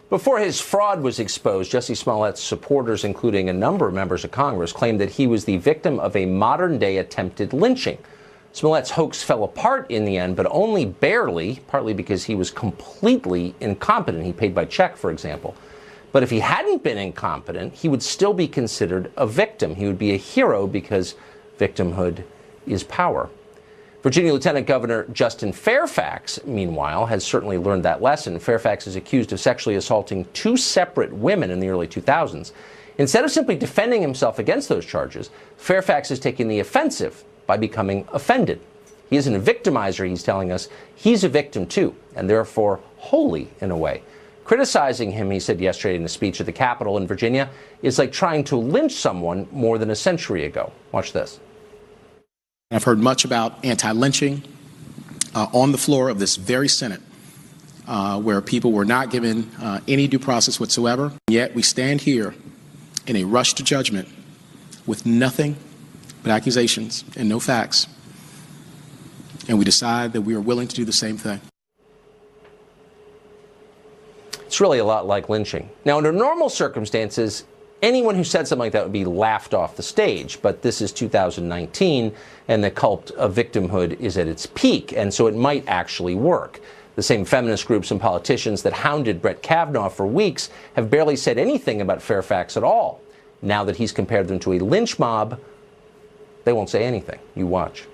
Before his fraud was exposed, Jussie Smollett's supporters, including a number of members of Congress, claimed that he was the victim of a modern-day attempted lynching. Smollett's hoax fell apart in the end, but only barely, partly because he was completely incompetent. He paid by check, for example. But if he hadn't been incompetent, he would still be considered a victim. He would be a hero because victimhood is power. Virginia Lieutenant Governor Justin Fairfax, meanwhile, has certainly learned that lesson. Fairfax is accused of sexually assaulting 2 separate women in the early 2000s. Instead of simply defending himself against those charges, Fairfax is taking the offensive by becoming offended. He isn't a victimizer, he's telling us. He's a victim, too, and therefore holy in a way. Criticizing him, he said yesterday in a speech at the Capitol in Virginia, is like trying to lynch someone more than a century ago. Watch this. I've heard much about anti-lynching on the floor of this very Senate, where people were not given any due process whatsoever. Yet we stand here in a rush to judgment with nothing but accusations and no facts. And we decide that we are willing to do the same thing. It's really a lot like lynching. Now, under normal circumstances, anyone who said something like that would be laughed off the stage, but this is 2019, and the cult of victimhood is at its peak, and so it might actually work. The same feminist groups and politicians that hounded Brett Kavanaugh for weeks have barely said anything about Fairfax at all. Now that he's compared them to a lynch mob, they won't say anything. You watch.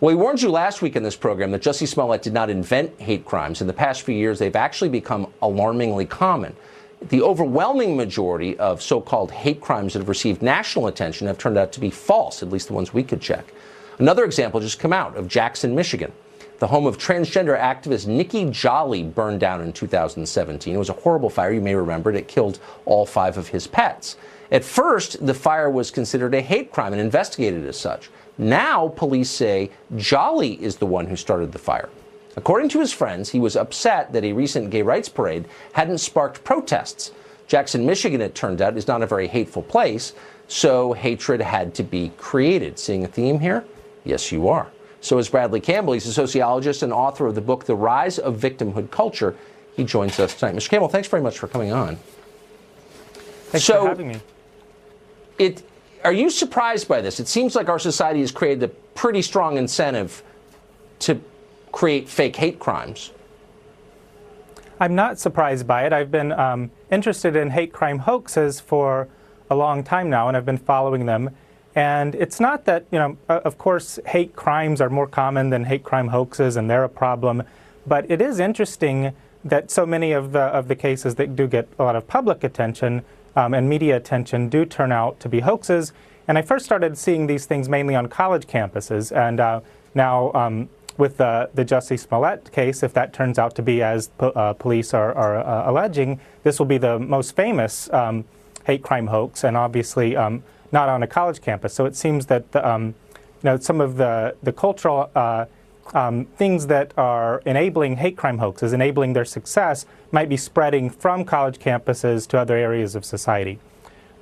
Well, we warned you last week in this program that Jussie Smollett did not invent hate crimes. In the past few years, they've actually become alarmingly common. The overwhelming majority of so-called hate crimes that have received national attention have turned out to be false, at least the ones we could check. Another example just came out of Jackson, Michigan. The home of transgender activist Nikki Jolly burned down in 2017. It was a horrible fire. You may remember it. It killed all 5 of his pets. At first, the fire was considered a hate crime and investigated as such. Now, police say Jolly is the one who started the fire. According to his friends, he was upset that a recent gay rights parade hadn't sparked protests. Jackson, Michigan, it turned out, is not a very hateful place, so hatred had to be created. Seeing a theme here? Yes, you are. So is Bradley Campbell. He's a sociologist and author of the book, The Rise of Victimhood Culture. He joins us tonight. Mr. Campbell, thanks very much for coming on. Thanks for having me. Are you surprised by this? It seems like our society has created a pretty strong incentive to create fake hate crimes. I'm not surprised by it. I've been interested in hate crime hoaxes for a long time now, and I've been following them. And it's not that, of course, hate crimes are more common than hate crime hoaxes, and they're a problem. But it is interesting that so many of the cases that do get a lot of public attention and media attention do turn out to be hoaxes. And I first started seeing these things mainly on college campuses. And now with the Jussie Smollett case, if that turns out to be as police are alleging, this will be the most famous hate crime hoax, and obviously not on a college campus. So it seems that some of the cultural things that are enabling hate crime hoaxes, enabling their success, might be spreading from college campuses to other areas of society.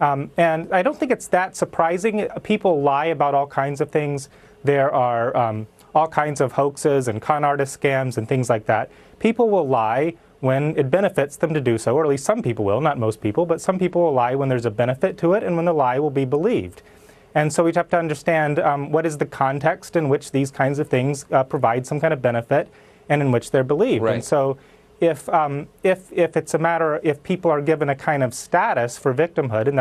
And I don't think it's that surprising. People lie about all kinds of things. There are all kinds of hoaxes and con artist scams and things like that. People will lie when it benefits them to do so, or at least some people will, not most people, but some people will lie when there's a benefit to it and when the lie will be believed. And so we have to understand what is the context in which these kinds of things provide some kind of benefit and in which they're believed. Right. And so if it's a matter, if people are given a kind of status for victimhood, and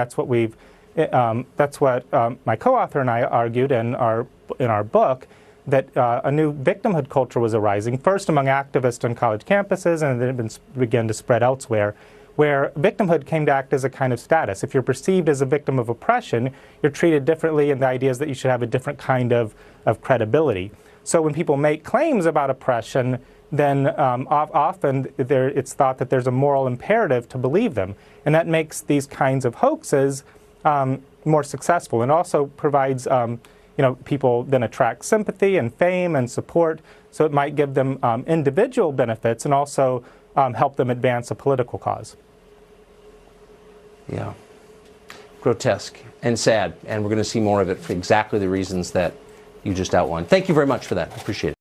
that's what my co-author and I argued in our book, that a new victimhood culture was arising, first among activists on college campuses, and then it began to spread elsewhere, where victimhood came to act as a kind of status. If you're perceived as a victim of oppression, you're treated differently, and the idea is that you should have a different kind of credibility. So when people make claims about oppression, then often it's thought that there's a moral imperative to believe them. And that makes these kinds of hoaxes more successful, and also provides people then attract sympathy and fame and support, so it might give them individual benefits and also help them advance a political cause. Yeah. Grotesque and sad, and we're going to see more of it for exactly the reasons that you just outlined. Thank you very much for that. I appreciate it.